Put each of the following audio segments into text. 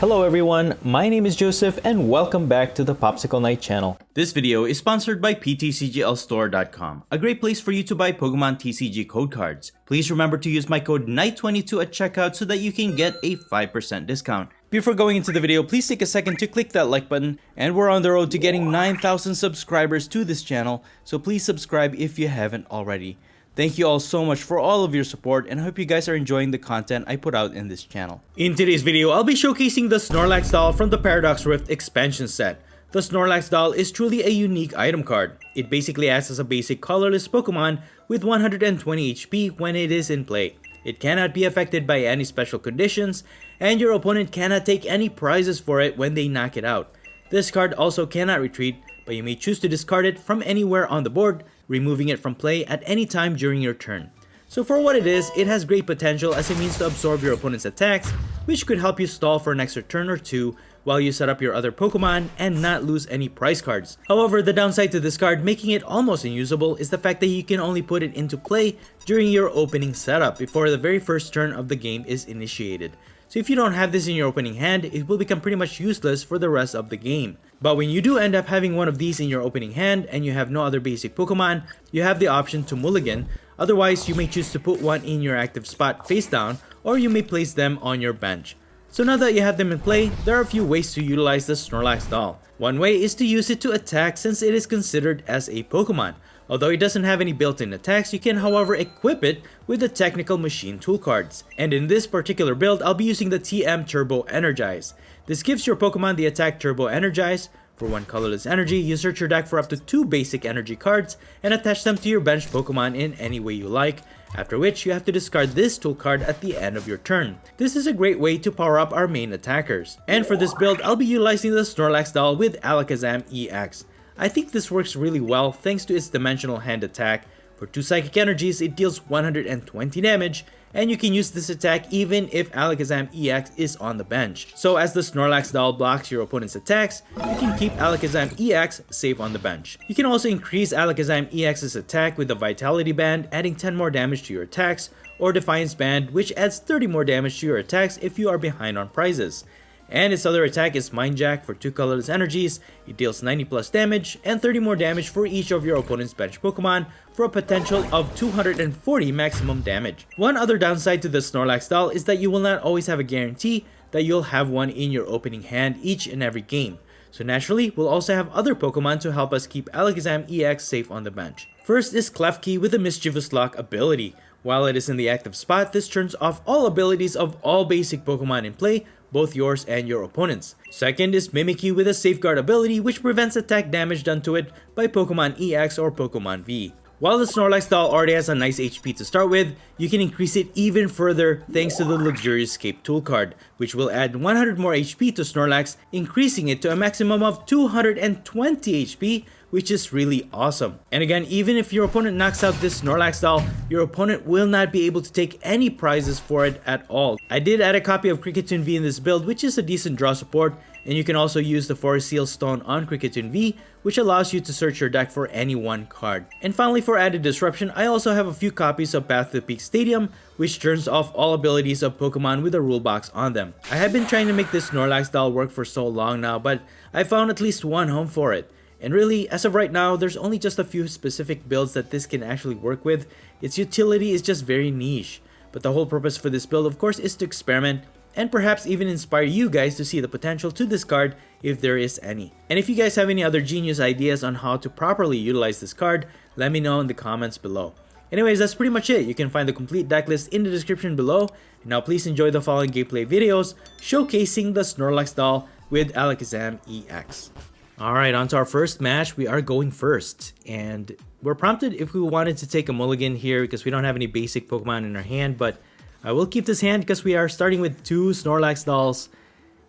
Hello everyone, my name is Joseph and welcome back to the Popsicleknight channel. This video is sponsored by PTCGLstore.com, a great place for you to buy Pokemon TCG code cards. Please remember to use my code KNIGHT22 at checkout so that you can get a 5% discount. Before going into the video, please take a second to click that like button, and we're on the road to getting 9,000 subscribers to this channel, so please subscribe if you haven't already. Thank you all so much for all of your support, and I hope you guys are enjoying the content I put out in this channel. In today's video, I'll be showcasing the SNORLAX doll from the Paradox Rift expansion set. The SNORLAX doll is truly a unique item card. It basically acts as a basic colorless Pokemon with 120 HP when it is in play. It cannot be affected by any special conditions, and your opponent cannot take any prizes for it when they knock it out. This card also cannot retreat, but you may choose to discard it from anywhere on the board, removing it from play at any time during your turn. So for what it is, it has great potential as a means to absorb your opponent's attacks, which could help you stall for an extra turn or two while you set up your other Pokemon and not lose any prize cards. However, the downside to this card, making it almost unusable, is the fact that you can only put it into play during your opening setup before the very first turn of the game is initiated. So if you don't have this in your opening hand, it will become pretty much useless for the rest of the game. But when you do end up having one of these in your opening hand and you have no other basic Pokemon, you have the option to mulligan. Otherwise, you may choose to put one in your active spot face down, or you may place them on your bench. So now that you have them in play, there are a few ways to utilize the SNORLAX doll. One way is to use it to attack since it is considered as a Pokemon. Although it doesn't have any built-in attacks, you can however equip it with the technical machine tool cards. And in this particular build, I'll be using the TM Turbo Energize. This gives your Pokemon the attack Turbo Energize. For one colorless energy, you search your deck for up to 2 basic energy cards and attach them to your bench Pokemon in any way you like, after which you have to discard this tool card at the end of your turn. This is a great way to power up our main attackers. And for this build, I'll be utilizing the SNORLAX doll with Alakazam EX. I think this works really well thanks to its dimensional hand attack. For 2 psychic energies, it deals 120 damage, and you can use this attack even if Alakazam EX is on the bench. So as the SNORLAX doll blocks your opponent's attacks, you can keep Alakazam EX safe on the bench. You can also increase Alakazam EX's attack with the Vitality Band, adding 10 more damage to your attacks, or Defiance Band, which adds 30 more damage to your attacks if you are behind on prizes. And its other attack is Mind Jack for 2 colorless energies. It deals 90 plus damage and 30 more damage for each of your opponent's bench Pokemon for a potential of 240 maximum damage. One other downside to the SNORLAX doll is that you will not always have a guarantee that you'll have one in your opening hand each and every game. So naturally, we'll also have other Pokemon to help us keep Alakazam EX safe on the bench. First is Klawf with the Mischievous Lock ability. While it is in the active spot, this turns off all abilities of all basic Pokemon in play, both yours and your opponent's. Second is Mimikyu with a Safeguard ability, which prevents attack damage done to it by Pokemon EX or Pokemon V. While the SNORLAX doll already has a nice HP to start with, you can increase it even further thanks to the Luxurious Cape tool card, which will add 100 more HP to SNORLAX, increasing it to a maximum of 220 HP, which is really awesome. And again, even if your opponent knocks out this SNORLAX doll, your opponent will not be able to take any prizes for it at all. I did add a copy of Kricketune V in this build, which is a decent draw support, and you can also use the Forest Seal Stone on Kricketune V, which allows you to search your deck for any one card. And finally, for added disruption, I also have a few copies of Path to the Peak Stadium, which turns off all abilities of Pokemon with a rule box on them. I have been trying to make this SNORLAX doll work for so long now, but I found at least one home for it. And really, as of right now, there's only just a few specific builds that this can actually work with. Its utility is just very niche. But the whole purpose for this build, of course, is to experiment and perhaps even inspire you guys to see the potential to this card if there is any. And if you guys have any other genius ideas on how to properly utilize this card, let me know in the comments below. Anyways, that's pretty much it. You can find the complete deck list in the description below. And now please enjoy the following gameplay videos showcasing the SNORLAX doll with Alakazam EX. Alright, on to our first match. We are going first, and we're prompted if we wanted to take a mulligan here because we don't have any basic Pokemon in our hand, but I will keep this hand because we are starting with 2 SNORLAX dolls,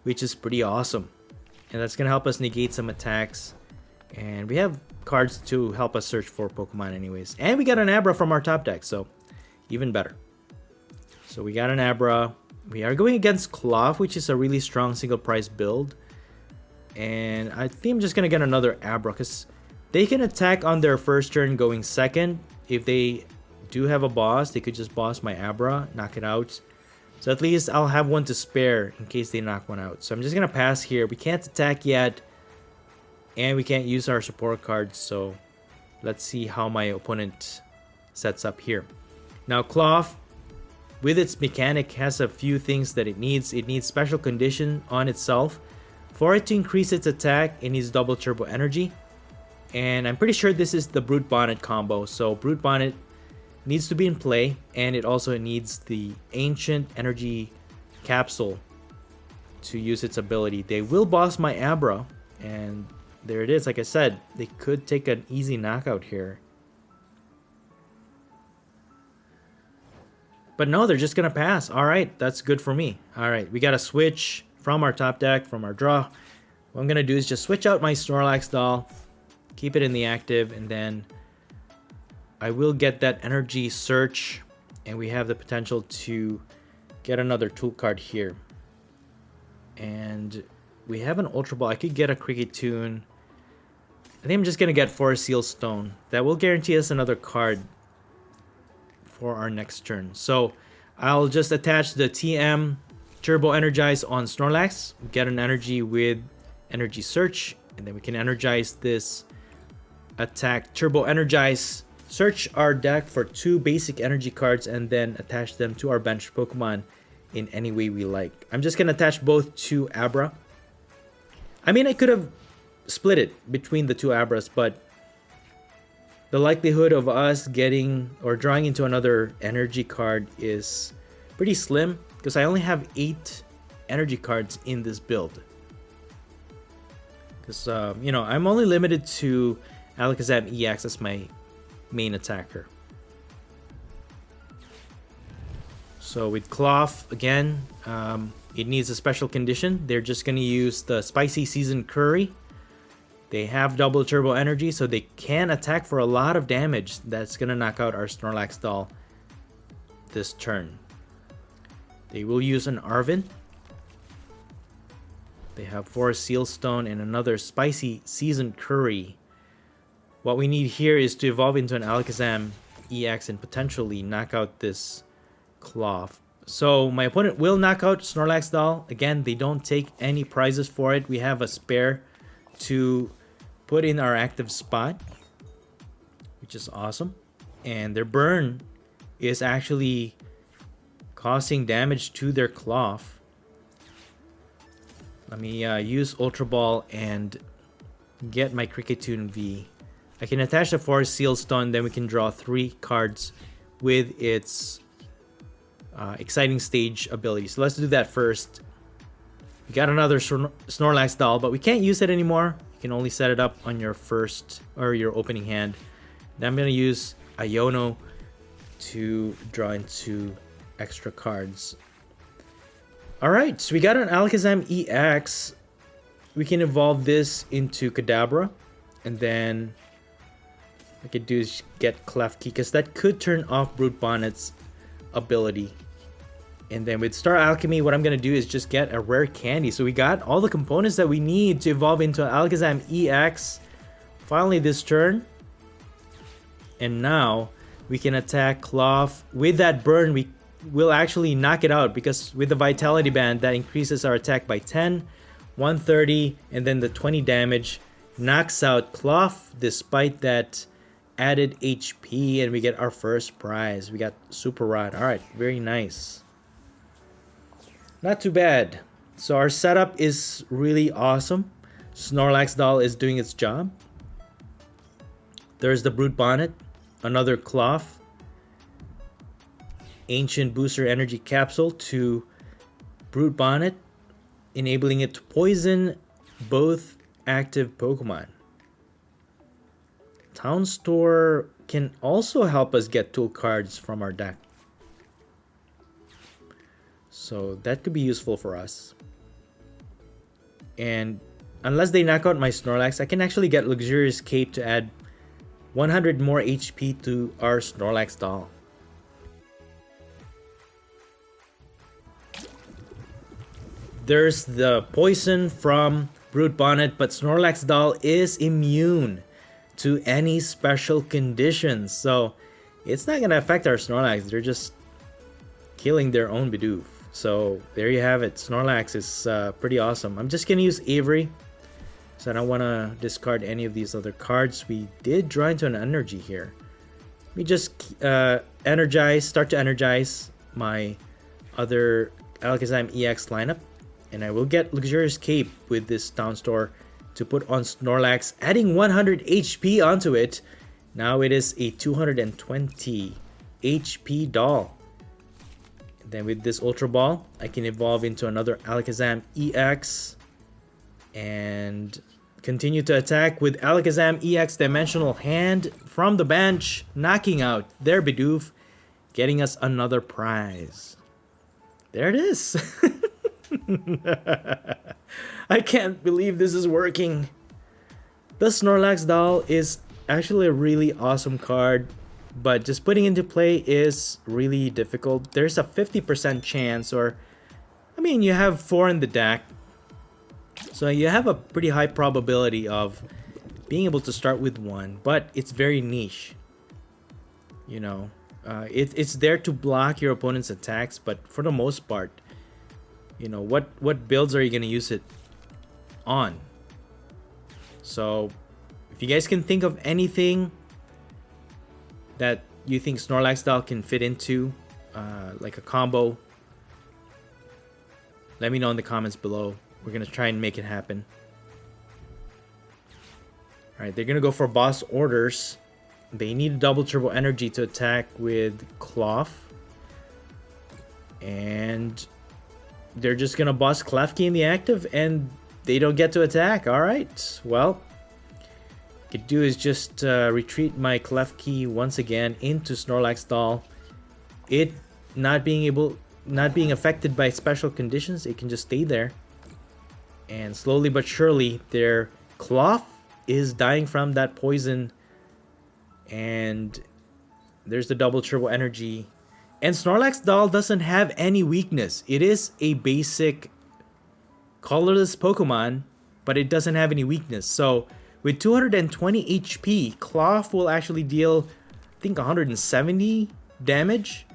which is pretty awesome. And that's going to help us negate some attacks, and we have cards to help us search for Pokemon anyways. And we got an Abra from our top deck, so even better. So we got an Abra. We are going against Klawf, which is a really strong single price build. And I think I'm just going to get another Abra because they can attack on their first turn going second. If they do have a boss, they could just boss my Abra, knock it out. So at least I'll have one to spare in case they knock one out. So I'm just going to pass here. We can't attack yet. And we can't use our support cards. So let's see how my opponent sets up here. Now Klawf, with its mechanic, has a few things that it needs. It needs special condition on itself. For it to increase its attack, it needs double turbo energy. And I'm pretty sure this is the Brute Bonnet combo. So Brute Bonnet needs to be in play, and it also needs the Ancient Energy Capsule to use its ability. They will boss my Abra, and there it is. Like I said, they could take an easy knockout here. But no, they're just going to pass. All right, that's good for me. All right, we got to switch from our top deck, from our draw. What I'm going to do is just switch out my Snorlax doll, keep it in the active, and then I will get that energy search, and we have the potential to get another tool card here. And we have an Ultra Ball. I could get a Cricket Tune. I think I'm just going to get Forest Seal Stone. That will guarantee us another card for our next turn. So I'll just attach the TM Turbo Energize on Snorlax, get an energy with Energy Search, and then we can energize this attack Turbo Energize, search our deck for 2 basic energy cards, and then attach them to our bench Pokemon in any way we like. I'm just going to attach both to Abra. I mean, I could have split it between the 2 Abras, but the likelihood of us getting or drawing into another energy card is pretty slim because I only have 8 energy cards in this build. Because, you know, I'm only limited to Alakazam EX as my main attacker. So with Klawf, again, it needs a special condition. They're just going to use the Spicy Seasoned Curry. They have double turbo energy, so they can attack for a lot of damage. That's going to knock out our Snorlax doll this turn. They will use an Arven. They have Forest Seal Stone and another Spicy Seasoned Curry. What we need here is to evolve into an Alakazam EX and potentially knock out this Klawf. So my opponent will knock out Snorlax doll. Again, they don't take any prizes for it. We have a spare to put in our active spot, which is awesome. And their burn is actually causing damage to their Klawf. Let me use Ultra Ball and get my Cricket Tune V. I can attach the Forest Seal Stone, then we can draw 3 cards with its Exciting Stage ability. So let's do that first. We got another Snorlax doll, but we can't use it anymore. You can only set it up on your first or your opening hand. Then I'm going to use Iono to draw into extra cards. Alright, so we got an Alakazam EX. We can evolve this into Kadabra. And then what I could do is get Klawf Key, because that could turn off Brute Bonnet's ability. And then with Star Alchemy, what I'm going to do is just get a rare candy. So we got all the components that we need to evolve into an Alakazam EX. Finally this turn. And now we can attack Klawf. With that burn, we will actually knock it out, because with the Vitality Band, that increases our attack by 10, 130, and then the 20 damage knocks out Klawf despite that added HP, and we get our first prize. We got Super Rod. Alright, very nice. Not too bad. So our setup is really awesome. Snorlax doll is doing its job. There's the Brute Bonnet, another Klawf, Ancient Booster Energy Capsule to Brute Bonnet, enabling it to poison both active Pokemon. Town Store can also help us get tool cards from our deck. So that could be useful for us. And unless they knock out my Snorlax, I can actually get Luxurious Cape to add 100 more HP to our Snorlax doll. There's the poison from Brute Bonnet, but Snorlax doll is immune to any special conditions. So it's not going to affect our Snorlax. They're just killing their own Bidoof. So there you have it. Snorlax is pretty awesome. I'm just gonna use Avery, so I don't want to discard any of these other cards. We did draw into an energy here. Let me just start to energize my other Alakazam EX lineup, and I will get Luxurious Cape with this Town Store to put on Snorlax, adding 100 HP onto it. Now it is a 220 HP doll. And then with this Ultra Ball, I can evolve into another Alakazam EX and continue to attack with Alakazam EX Dimensional Hand from the bench, knocking out their Bidoof, getting us another prize. There it is. I can't believe this is working. The Snorlax doll is actually a really awesome card, but just putting into play is really difficult. There's a 50% chance, or I mean, you have 4 in the deck, so you have a pretty high probability of being able to start with 1, but it's very niche. You know, it's there to block your opponent's attacks, but for the most part, you know, what builds are you going to use it on? So if you guys can think of anything that you think Snorlax doll can fit into, like a combo, let me know in the comments below. We're going to try and make it happen. Alright, they're going to go for boss orders. They need double turbo energy to attack with Klawf. And they're just going to boss Klefki in the active, and they don't get to attack. Alright, well, what I could do is just retreat my Klefki once again into Snorlax doll. It not being affected by special conditions, it can just stay there. And slowly but surely, their Klawf is dying from that poison. And there's the double turbo energy. And Snorlax doll doesn't have any weakness. It is a basic colorless Pokemon, but it doesn't have any weakness. So with 220 HP, Klawf will actually deal, I think, 170 damage.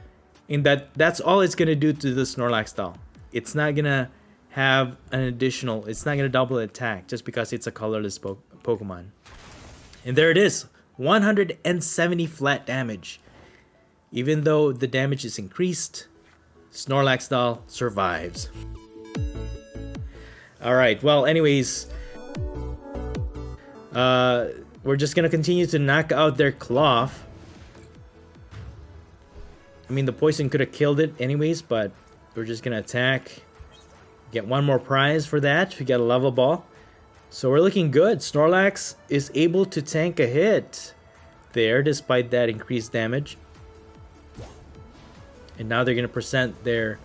And that's all it's gonna do to the Snorlax doll. It's not gonna have an additional, it's not gonna double attack just because it's a colorless Pokemon. And there it is, 170 flat damage. Even though the damage is increased, Snorlax doll survives. Alright, well, anyways, we're just gonna continue to knock out their Klawf. I mean, the poison could have killed it anyways, but we're just gonna attack. Get one more prize for that. We get a level ball. So we're looking good. Snorlax is able to tank a hit there despite that increased damage. And now they're going to present their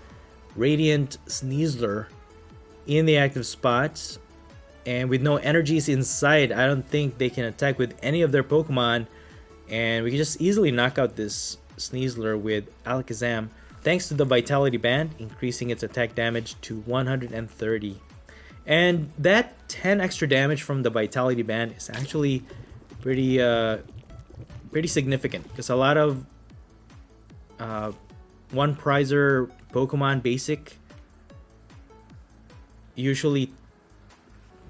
Radiant Sneasler in the active spots. And with no energies inside, I don't think they can attack with any of their Pokemon. And we can just easily knock out this Sneasler with Alakazam, thanks to the Vitality Band, increasing its attack damage to 130. And that 10 extra damage from the Vitality Band is actually pretty significant, because a lot of one prizer Pokemon basic usually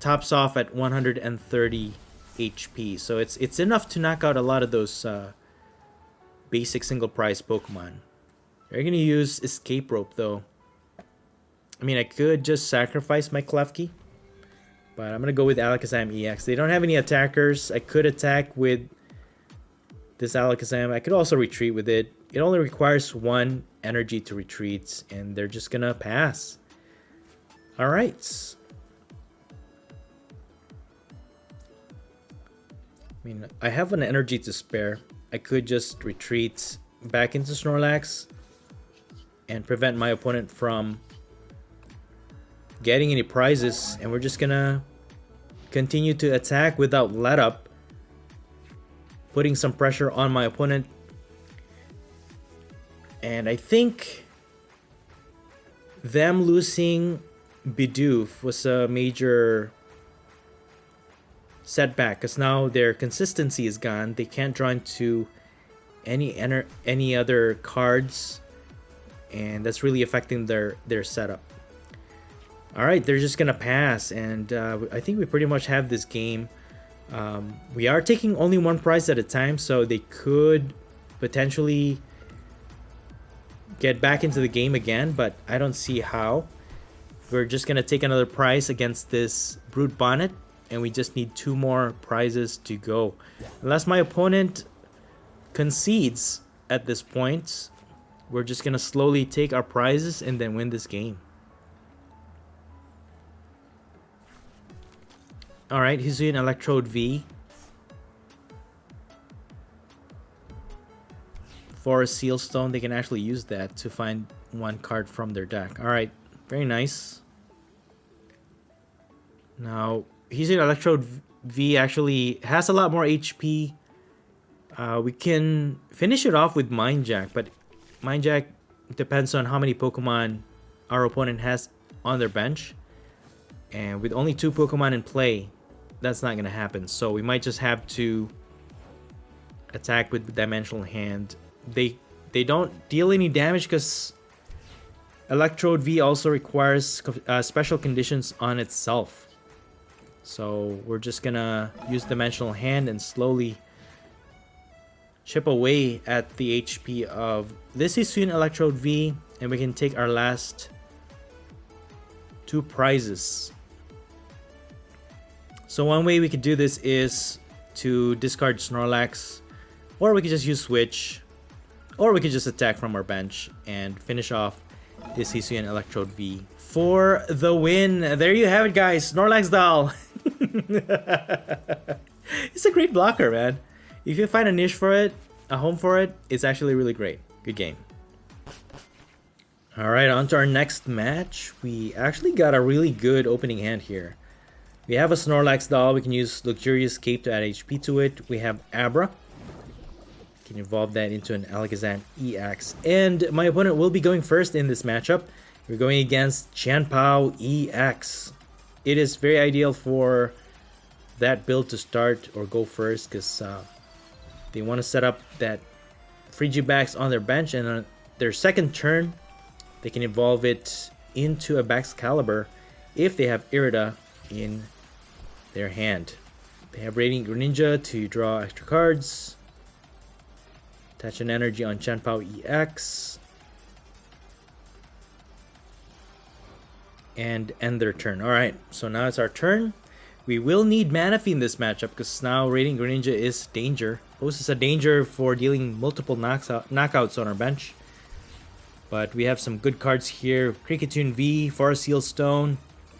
tops off at 130 HP. So it's enough to knock out a lot of those basic single prize Pokemon. They're gonna use Escape Rope though. I mean, I could just sacrifice my Klefki, but I'm gonna go with Alakazam EX. They don't have any attackers. I could attack with this Alakazam. I could also retreat with it. It only requires 1 energy to retreat, and they're just gonna pass. Alright. I mean, I have an energy to spare. I could just retreat back into Snorlax and prevent my opponent from getting any prizes, and we're just gonna continue to attack without let up, putting some pressure on my opponent. And I think them losing Bidoof was a major setback, because now their consistency is gone. They can't draw into any other cards and that's really affecting their setup. All right, they're just gonna pass, and I think we pretty much have this game. We are taking only one prize at a time, so they could potentially get back into the game again, but I don't see how. We're just gonna take another prize against this Brute Bonnet, and we just need 2 more prizes to go. Unless my opponent concedes at this point, we're just gonna slowly take our prizes and then win this game. Alright, he's doing Electrode V. For a Seal Stone, they can actually use that to find 1 card from their deck. Alright, very nice. Now, he's doing Electrode V actually has a lot more HP. We can finish it off with Mind Jack, but Mind Jack depends on how many Pokemon our opponent has on their bench. And with only 2 Pokemon in play, that's not going to happen. So we might just have to attack with Dimensional Hand. They don't deal any damage because Electrode V also requires special conditions on itself. So we're just going to use Dimensional Hand and slowly chip away at the HP of this Hisuian Electrode V, and we can take our last 2 prizes. So one way we could do this is to discard Snorlax, or we could just use Switch, or we could just attack from our bench and finish off this Hisuian Electrode V for the win. There you have it, guys. Snorlax Doll. It's a great blocker, man. If you find a niche for it, a home for it, it's actually really great. Good game. Alright, on to our next match. We actually got a really good opening hand here. We have a Snorlax Doll. We can use Luxurious Cape to add HP to it. We have Abra. We can evolve that into an Alakazam EX. And my opponent will be going first in this matchup. We're going against Chien EX. It is very ideal for that build to start or go first because they want to set up that Frigibax on their bench, and on their second turn they can evolve it into a Baxcalibur if they have Irida in their hand. They have Radiant Greninja to draw extra cards, attach an energy on Chien EX, and end their turn. Alright, so now it's our turn. We will need Manaphy in this matchup because now Radiant Greninja is danger. Poses a danger for dealing multiple knockouts on our bench. But we have some good cards here. Kricketune V, Forest Seal Stone.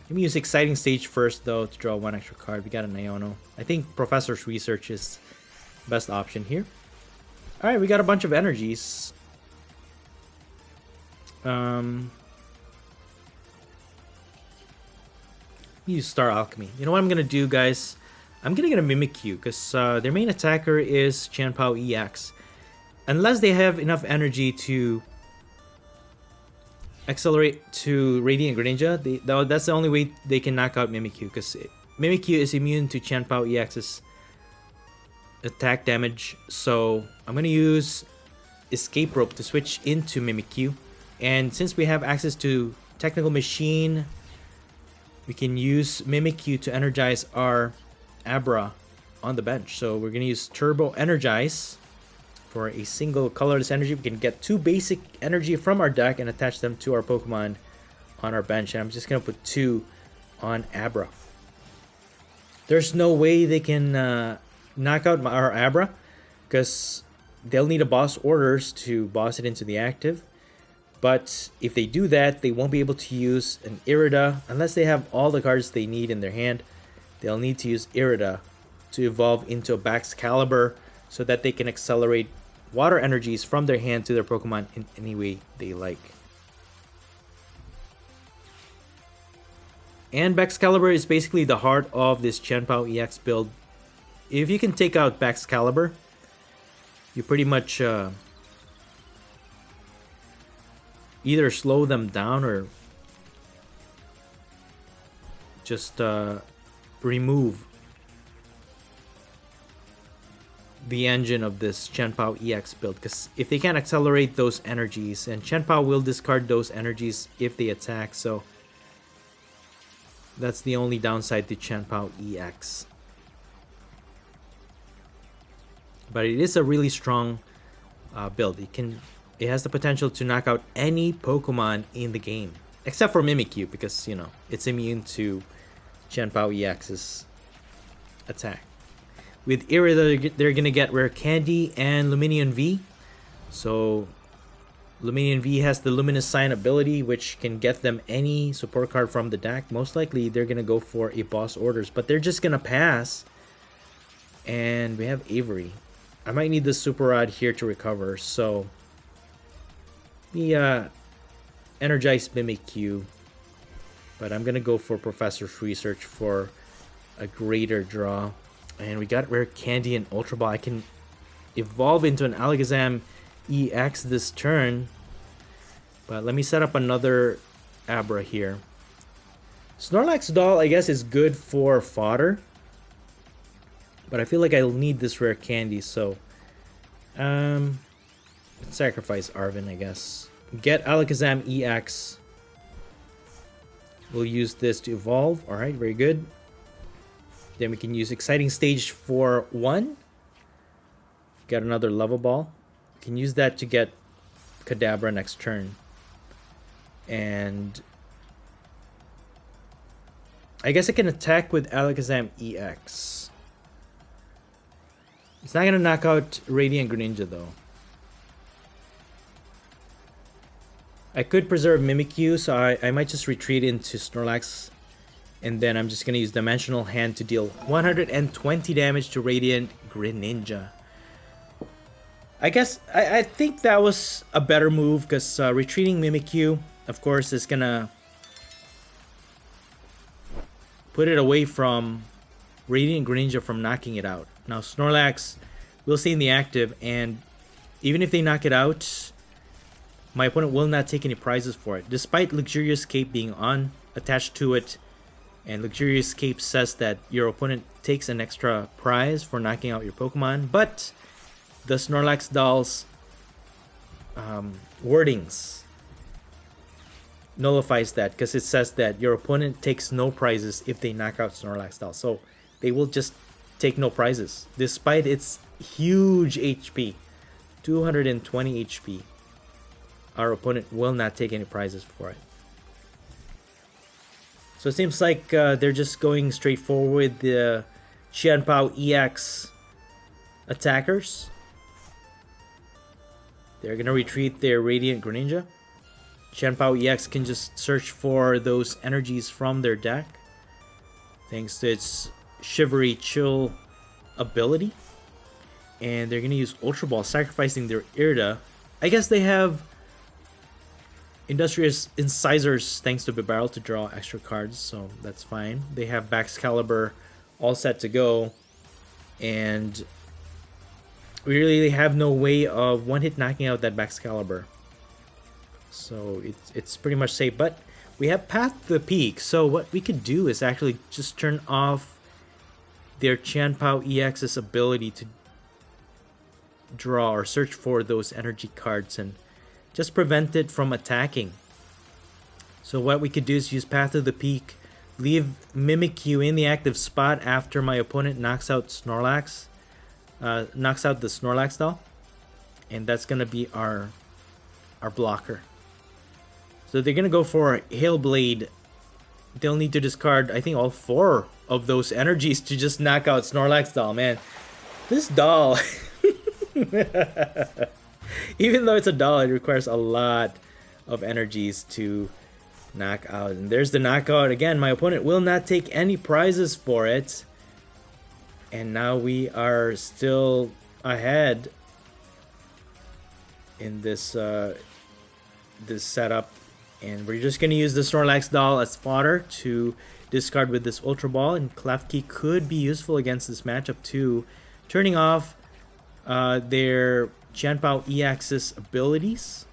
Let me use Exciting Stage first though to draw 1 extra card. We got a Iono. I think Professor's Research is the best option here. Alright, we got a bunch of energies. Use Star Alchemy. You know what I'm gonna do, guys? I'm gonna get a Mimikyu because their main attacker is Chien EX. Unless they have enough energy to accelerate to Radiant Greninja, that's the only way they can knock out Mimikyu, because Mimikyu is immune to Chien EX's attack damage. So I'm gonna use Escape Rope to switch into Mimikyu, and since we have access to Technical Machine, we can use Mimikyu to energize our Abra on the bench. So we're gonna use Turbo Energize. For a single colorless energy, we can get 2 basic energy from our deck and attach them to our Pokemon on our bench. And I'm just going to put 2 on Abra. There's no way they can knock out our Abra because they'll need a boss orders to boss it into the active. But if they do that, they won't be able to use an Irida unless they have all the cards they need in their hand. They'll need to use Irida to evolve into a Baxcalibur so that they can accelerate water energies from their hand to their Pokemon in any way they like. And Baxcalibur is basically the heart of this Chien EX build. If you can take out Baxcalibur, you pretty much either slow them down or just remove the engine of this Chien-Pao EX build, because if they can't accelerate those energies, and Chien-Pao will discard those energies if they attack, so that's the only downside to Chien-Pao EX. But it is a really strong build. It has the potential to knock out any Pokemon in the game, except for Mimikyu, because, you know, it's immune to Chien-Pao EX's attack. With Irida, they're gonna get Rare Candy and Luminion V. So Luminion V has the Luminous Sign ability, which can get them any support card from the deck. Most likely they're gonna go for a Boss Orders, but they're just gonna pass. And we have Avery. I might need the Super Rod here to recover, so the Energized Mimikyu. But I'm gonna go for Professor's Research for a greater draw. And we got Rare Candy and Ultra Ball. I can evolve into an Alakazam EX this turn. But let me set up another Abra here. Snorlax Doll, I guess, is good for fodder. But I feel like I'll need this Rare Candy, so sacrifice Arven, I guess. Get Alakazam EX. We'll use this to evolve. Alright, very good. Then we can use Exciting Stage for 1. Get another Level Ball. We can use that to get Kadabra next turn. And I guess I can attack with Alakazam EX. It's not going to knock out Radiant Greninja though. I could preserve Mimikyu, so I might just retreat into Snorlax. And then I'm just going to use Dimensional Hand to deal 120 damage to Radiant Greninja. I guess, I think that was a better move, because retreating Mimikyu, of course, is going to put it away from Radiant Greninja from knocking it out. Now Snorlax will stay in the active, and even if they knock it out, my opponent will not take any prizes for it. Despite Luxurious Cape being on, attached to it, and Luxurious Cape says that your opponent takes an extra prize for knocking out your Pokemon, but the Snorlax Doll's wordings nullifies that, because it says that your opponent takes no prizes if they knock out Snorlax Doll. So they will just take no prizes, despite its huge HP, 220 HP. Our opponent will not take any prizes for it. So it seems like they're just going straight forward with the Chien-Pao EX attackers. They're going to retreat their Radiant Greninja. Chien-Pao EX can just search for those energies from their deck, thanks to its Shivery Chill ability. And they're going to use Ultra Ball, sacrificing their Irida. I guess they have Industrious Incisors thanks to Bibarel to draw extra cards, so that's fine. They have Baxcalibur all set to go, and we really have no way of one-hit knocking out that Baxcalibur. So it's pretty much safe, but we have Path to the Peak, so what we could do is actually just turn off their Chien-Pao EX's ability to draw or search for those energy cards and just prevent it from attacking. So what we could do is use Path to the Peak, leave Mimikyu in the active spot after my opponent knocks out Snorlax, knocks out the Snorlax Doll, and that's gonna be our blocker. So they're gonna go for Hail Blade. They'll need to discard, I think, all 4 of those energies to just knock out Snorlax Doll. Man, this doll. Even though it's a doll, it requires a lot of energies to knock out. And there's the knockout. Again, my opponent will not take any prizes for it. And now we are still ahead in this this setup. And we're just going to use the Snorlax Doll as fodder to discard with this Ultra Ball. And Klawf could be useful against this matchup too, turning off their Chien-Pao EX's abilities,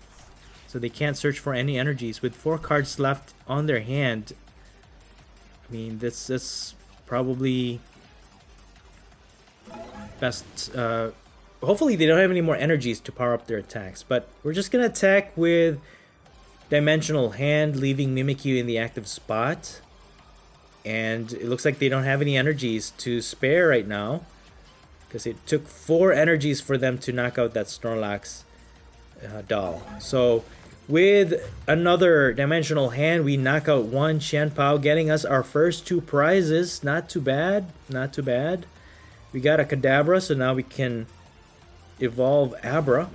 so they can't search for any energies. With 4 cards left on their hand, I mean, that's probably best hopefully they don't have any more energies to power up their attacks. But we're just gonna attack with Dimensional Hand, leaving Mimikyu in the active spot. And it looks like they don't have any energies to spare right now, because it took 4 energies for them to knock out that Snorlax doll. So with another Dimensional Hand, we knock out one Chien, getting us our first 2 prizes. Not too bad, not too bad. We got a Kadabra, so now we can evolve Abra.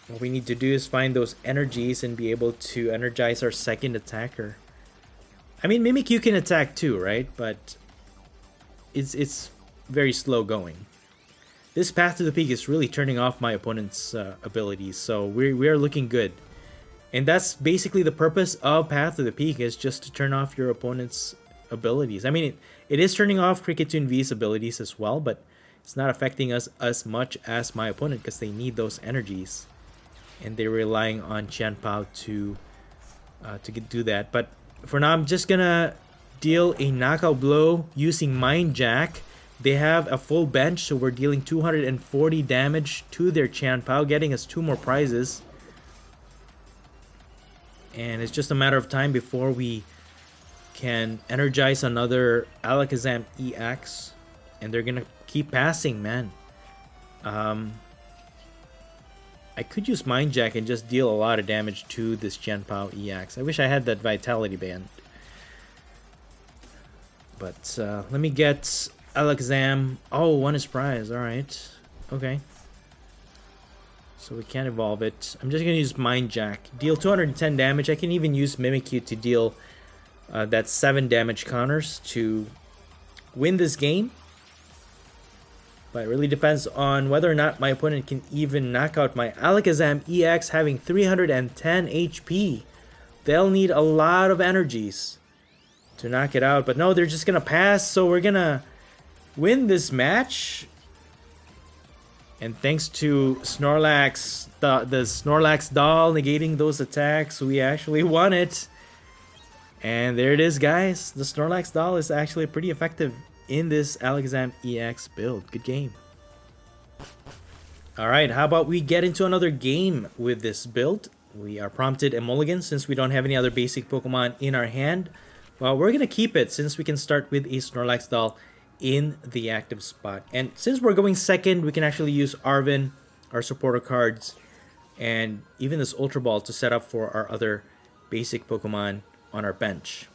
What we need to do is find those energies and be able to energize our second attacker. I mean, Mimikyu can attack too, right? But it's very slow going. This Path to the Peak is really turning off my opponent's abilities, so we are looking good. And that's basically the purpose of Path to the Peak, is just to turn off your opponent's abilities. I mean, it is turning off Cricketune V's abilities as well, but it's not affecting us as much as my opponent, because they need those energies. And they're relying on Chien to do that. But for now, I'm just gonna deal a knockout blow using Mind Jack. They have a full bench, so we're dealing 240 damage to their Chien, getting us 2 more prizes. And it's just a matter of time before we can energize another Alakazam EX. And they're gonna keep passing, man. I could use Mind Jack and just deal a lot of damage to this Chien EX. I wish I had that Vitality Band. But let me get Alakazam. Oh, 1 is prize. Alright. Okay. So we can't evolve it. I'm just going to use Mind Jack. Deal 210 damage. I can even use Mimikyu to deal that 7 damage counters to win this game. But it really depends on whether or not my opponent can even knock out my Alakazam EX, having 310 HP. They'll need a lot of energies to knock it out. But no, they're just going to pass. So we're going to win this match. And thanks to Snorlax, the Snorlax doll negating those attacks, we actually won it. And there it is, guys. The Snorlax doll is actually pretty effective in this Alakazam EX build. Good game. Alright, how about we get into another game with this build? We are prompted a mulligan since we don't have any other basic Pokemon in our hand. Well, we're going to keep it since we can start with a Snorlax doll in the active spot. And since we're going second, we can actually use Arven, our supporter cards, and even this Ultra Ball to set up for our other basic Pokemon on our bench.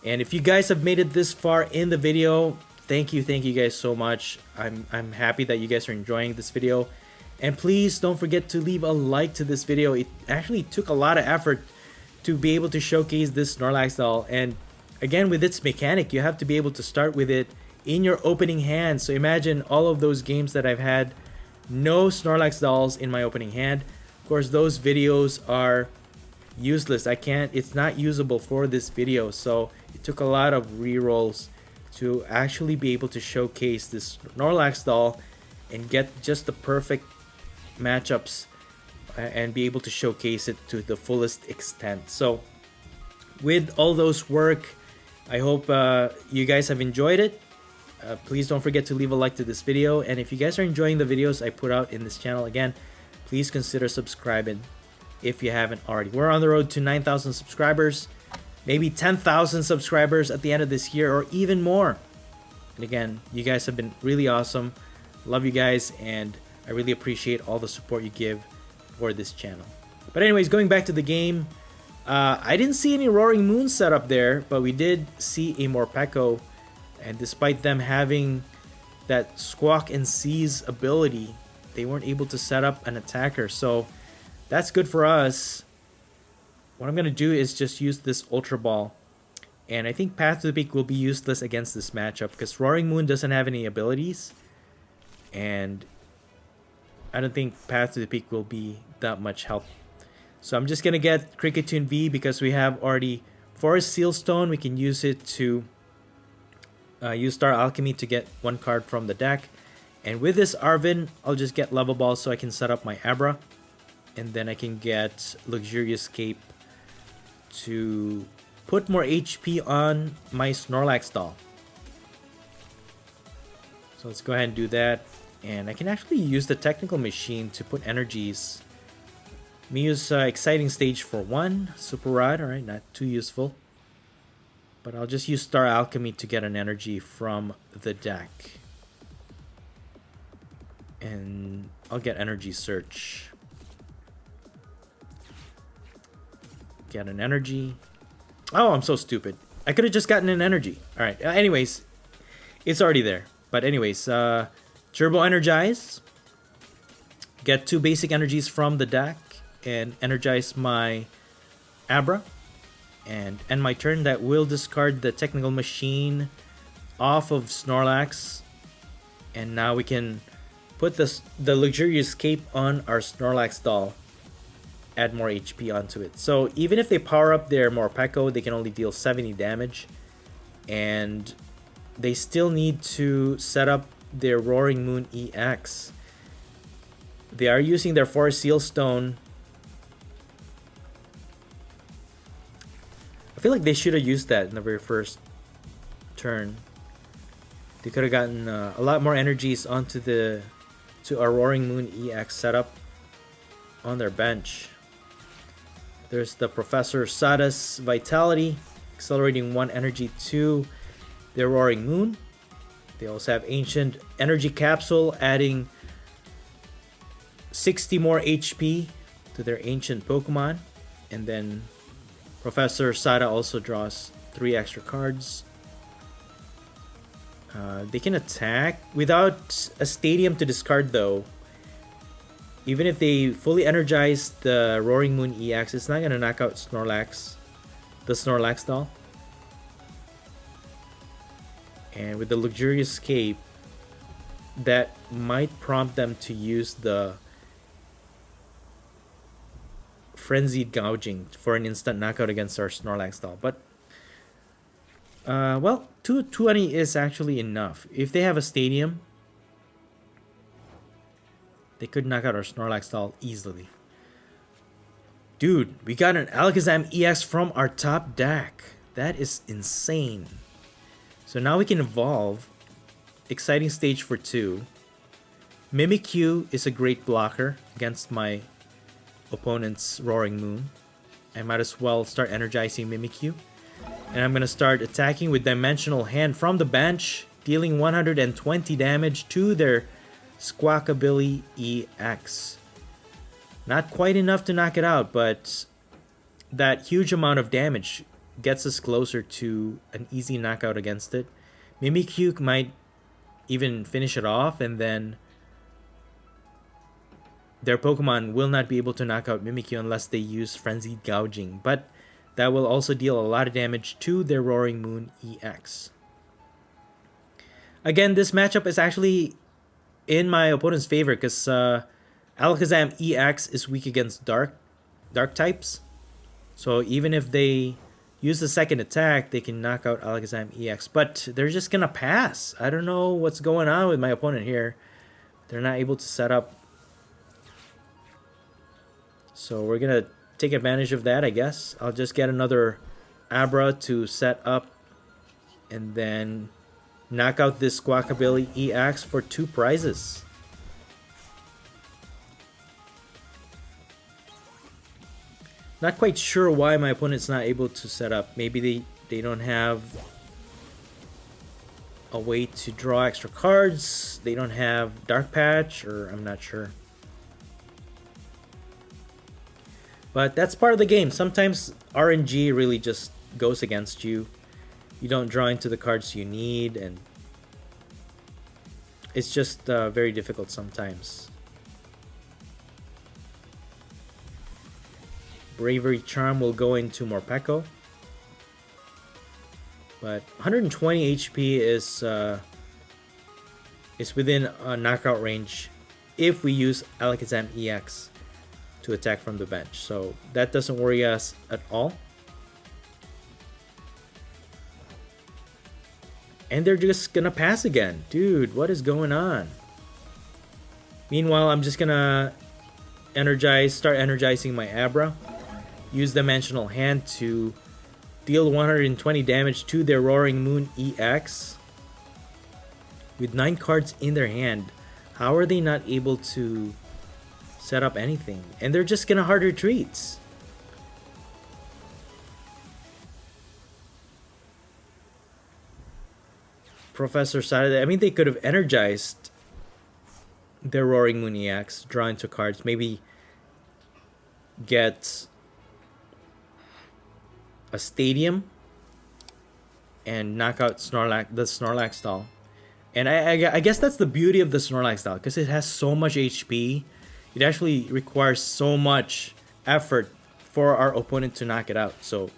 And if you guys have made it this far in the video, thank you guys so much. I'm happy that you guys are enjoying this video. And please don't forget to leave a like to this video. It actually took a lot of effort to be able to showcase this Snorlax doll. And again, with its mechanic, you have to be able to start with it in your opening hand. So imagine all of those games that I've had no Snorlax dolls in my opening hand. Of course, those videos are useless. It's not usable for this video. So it took a lot of rerolls to actually be able to showcase this Snorlax doll and get just the perfect matchups and be able to showcase it to the fullest extent. So with all those work, I hope you guys have enjoyed it. Please don't forget to leave a like to this video, and if you guys are enjoying the videos I put out in this channel, again, please consider subscribing if you haven't already. We're on the road to 9,000 subscribers, maybe 10,000 subscribers at the end of this year, or even more. And again, you guys have been really awesome. Love you guys, and I really appreciate all the support you give for this channel. But anyways, going back to the game, I didn't see any Roaring Moon set up there, but we did see a Morpeko. And despite them having that Squawk and Seize ability, they weren't able to set up an attacker. So that's good for us. What I'm going to do is just use this Ultra Ball. And I think Path to the Peak will be useless against this matchup because Roaring Moon doesn't have any abilities. And I don't think Path to the Peak will be that much help. So I'm just going to get Cricketune V because we have already Forest Seal Stone. We can use it to use Star Alchemy to get one card from the deck. And with this Arven, I'll just get Level Ball so I can set up my Abra. And then I can get Luxurious Cape to put more HP on my Snorlax doll. So let's go ahead and do that. And I can actually use the technical machine to put energies. Let me use exciting stage for 1. Super rod, alright, not too useful. But I'll just use Star Alchemy to get an energy from the deck. And I'll get Energy Search. Get an energy. Oh, I'm so stupid. I could have just gotten an energy. Alright, anyways. It's already there. But anyways, Turbo Energize. Get 2 basic energies from the deck. And energize my Abra. And end my turn. That will discard the technical machine off of Snorlax. And now we can put the luxurious cape on our Snorlax doll. Add more HP onto it. So even if they power up their Morpeko, they can only deal 70 damage. And they still need to set up their Roaring Moon EX. They are using their Forest Seal Stone. I feel like they should have used that in the very first turn. They could have gotten a lot more energies onto our Roaring Moon EX setup on their bench. There's the Professor Sada's Vitality, accelerating 1 energy to their Roaring Moon. They also have Ancient Energy Capsule, adding 60 more HP to their Ancient Pokemon. And then Professor Sada also draws 3 extra cards. They can attack without a stadium to discard though. Even if they fully energize the Roaring Moon EX, it's not going to knock out Snorlax, the Snorlax doll. And with the Luxurious Cape, that might prompt them to use the Frenzied Gouging for an instant knockout against our Snorlax doll. But, well, 220 is actually enough. If they have a stadium, they could knock out our Snorlax doll easily. Dude, we got an Alakazam EX from our top deck. That is insane. So now we can evolve. Exciting stage for 2. Mimikyu is a great blocker against my opponent's Roaring Moon. I might as well start energizing Mimikyu. And I'm going to start attacking with Dimensional Hand from the bench, dealing 120 damage to their Squawkabilly EX. Not quite enough to knock it out, but that huge amount of damage gets us closer to an easy knockout against it. Mimikyu might even finish it off, and then their Pokemon will not be able to knock out Mimikyu unless they use Frenzied Gouging, but that will also deal a lot of damage to their Roaring Moon EX. Again, this matchup is actually in my opponent's favor because Alakazam EX is weak against dark types. So even if they use the second attack, they can knock out Alakazam EX. But they're just going to pass. I don't know what's going on with my opponent here. They're not able to set up. So we're going to take advantage of that, I guess. I'll just get another Abra to set up and then knock out this Squawkabilly EX for 2 prizes. Not quite sure why my opponent's not able to set up. Maybe they don't have a way to draw extra cards. They don't have Dark Patch, or I'm not sure. But that's part of the game. Sometimes RNG really just goes against you. You don't draw into the cards you need, and it's just very difficult sometimes. Bravery Charm will go into Morpeko. But 120 HP is within a knockout range if we use Alakazam EX to attack from the bench. So that doesn't worry us at all. And they're just gonna pass again. Dude, what is going on? Meanwhile, I'm just gonna start energizing my Abra. Use Dimensional Hand to deal 120 damage to their Roaring Moon EX. With 9 cards in their hand, How are they not able to set up anything? And they're just gonna hard retreats. Professor Saturday, I mean, they could have energized their Roaring Moon EX, draw into cards, maybe get a stadium and knock out the Snorlax doll. And I guess that's the beauty of the Snorlax doll, because it has so much HP. It actually requires so much effort for our opponent to knock it out. So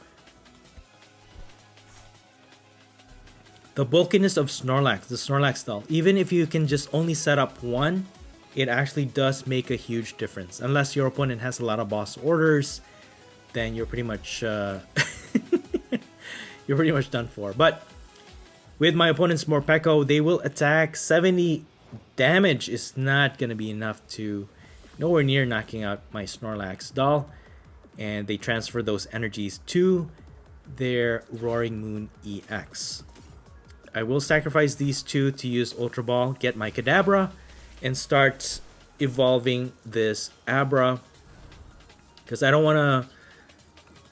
the bulkiness of Snorlax, the Snorlax doll, even if you can just only set up one, it actually does make a huge difference. Unless your opponent has a lot of boss orders, then you're pretty much you're pretty much done for. But with my opponent's Morpeko, they will attack. 70 damage is not gonna be enough to nowhere near knocking out my Snorlax doll, and they transfer those energies to their Roaring Moon EX. I will sacrifice these two to use Ultra Ball, get my Kadabra, and start evolving this Abra, because I don't want to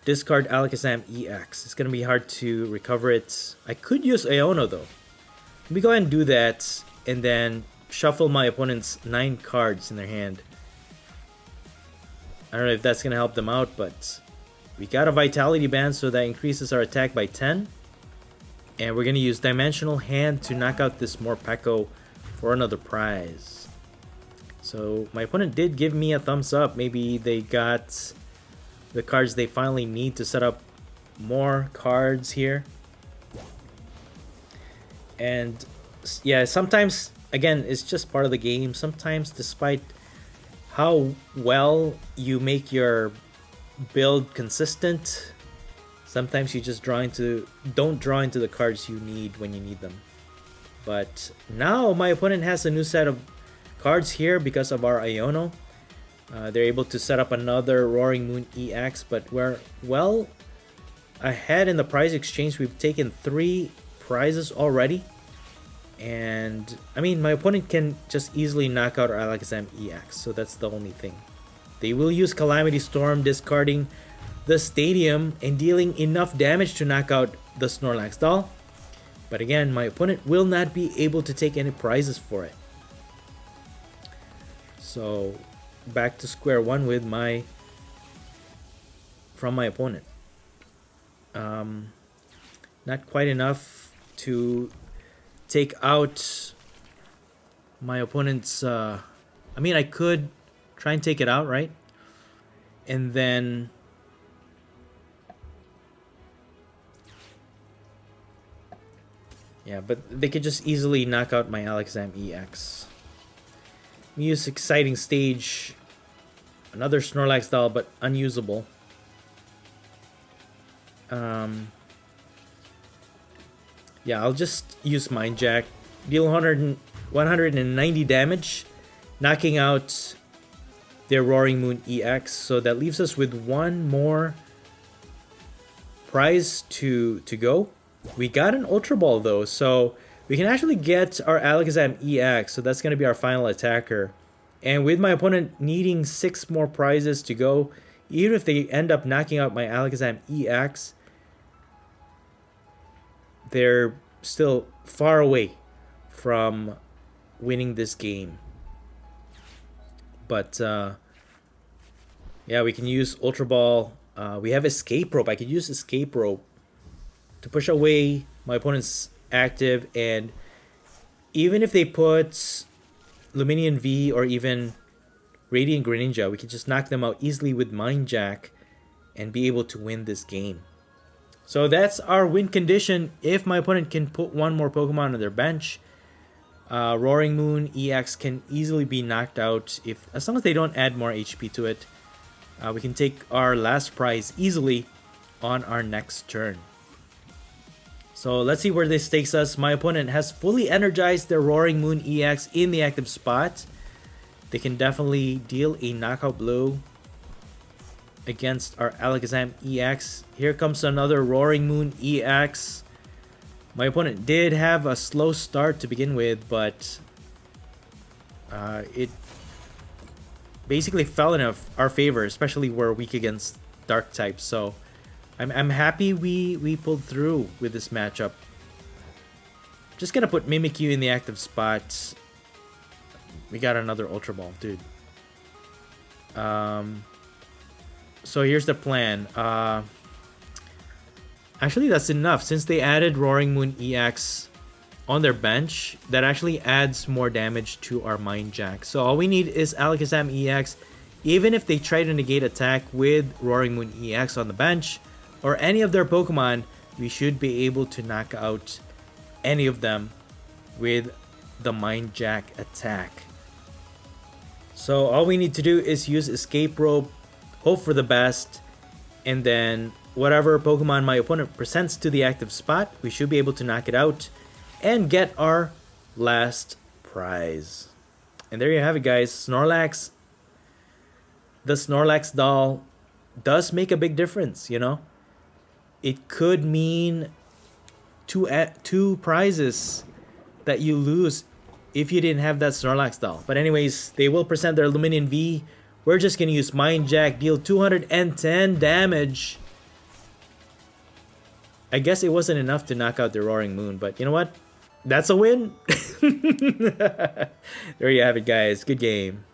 discard Alakazam EX. It's going to be hard to recover it. I could use Iono though. Let me go ahead and do that, and then shuffle my opponent's 9 cards in their hand. I don't know if that's going to help them out, but we got a Vitality Band, so that increases our attack by 10. And we're going to use Dimensional Hand to knock out this Morpeko for another prize. So my opponent did give me a thumbs up. Maybe they got the cards they finally need to set up more cards here. And yeah, sometimes, again, it's just part of the game. Sometimes, despite how well you make your build consistent, sometimes you just don't draw into the cards you need when you need them. But now my opponent has a new set of cards here because of our Iono. They're able to set up another Roaring Moon EX, but we're well ahead in the prize exchange. We've taken 3 prizes already. And I mean, my opponent can just easily knock out our Alakazam EX, so that's the only thing. They will use Calamity Storm, discarding the stadium and dealing enough damage to knock out the Snorlax doll. But again, my opponent will not be able to take any prizes for it. So back to square one with my opponent. Not quite enough to take out my opponent's I mean, I could try and take it out, right? And then yeah, but they could just easily knock out my Alakazam EX. Use Exciting Stage. Another Snorlax doll, but unusable. Yeah, I'll just use Mind Jack. Deal 190 damage, knocking out their Roaring Moon EX. So that leaves us with one more prize to go. We got an Ultra Ball though, so we can actually get our Alakazam EX, so that's going to be our final attacker. And with my opponent needing 6 more prizes to go, even if they end up knocking out my Alakazam EX, they're still far away from winning this game. But yeah, we can use Ultra Ball. We have Escape Rope. I could use Escape Rope to push away my opponent's active, and even if they put Luminion V or even Radiant Greninja, we can just knock them out easily with Mind Jack and be able to win this game. So that's our win condition if my opponent can put one more Pokemon on their bench. Roaring Moon EX can easily be knocked out as long as they don't add more HP to it. We can take our last prize easily on our next turn. So let's see where this takes us. My opponent has fully energized their Roaring Moon EX in the active spot. They can definitely deal a knockout blow against our Alakazam EX. Here comes another Roaring Moon EX. My opponent did have a slow start to begin with, but It basically fell in our favor, especially we're weak against dark types. So I'm happy we pulled through with this matchup. Just gonna put Mimikyu in the active spot. We got another Ultra Ball, dude. So here's the plan. Actually, that's enough. Since they added Roaring Moon EX on their bench, that actually adds more damage to our Mind Jack. So all we need is Alakazam EX. Even if they try to negate attack with Roaring Moon EX on the bench, or any of their Pokemon, we should be able to knock out any of them with the Mind Jack attack. So all we need to do is use Escape Rope, hope for the best, and then whatever Pokemon my opponent presents to the active spot, we should be able to knock it out and get our last prize. And there you have it, guys. Snorlax. The Snorlax doll does make a big difference, you know? It could mean two prizes that you lose if you didn't have that Snorlax doll. But anyways, they will present their Lumineon V. We're just going to use Mind Jack, deal 210 damage. I guess it wasn't enough to knock out the Roaring Moon, but you know what? That's a win. There you have it, guys. Good game.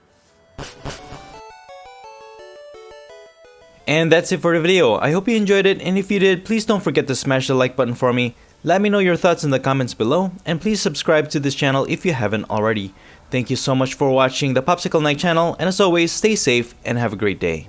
And that's it for the video. I hope you enjoyed it, and if you did, please don't forget to smash the like button for me. Let me know your thoughts in the comments below, and please subscribe to this channel if you haven't already. Thank you so much for watching the Popsicleknight channel, and as always, stay safe and have a great day.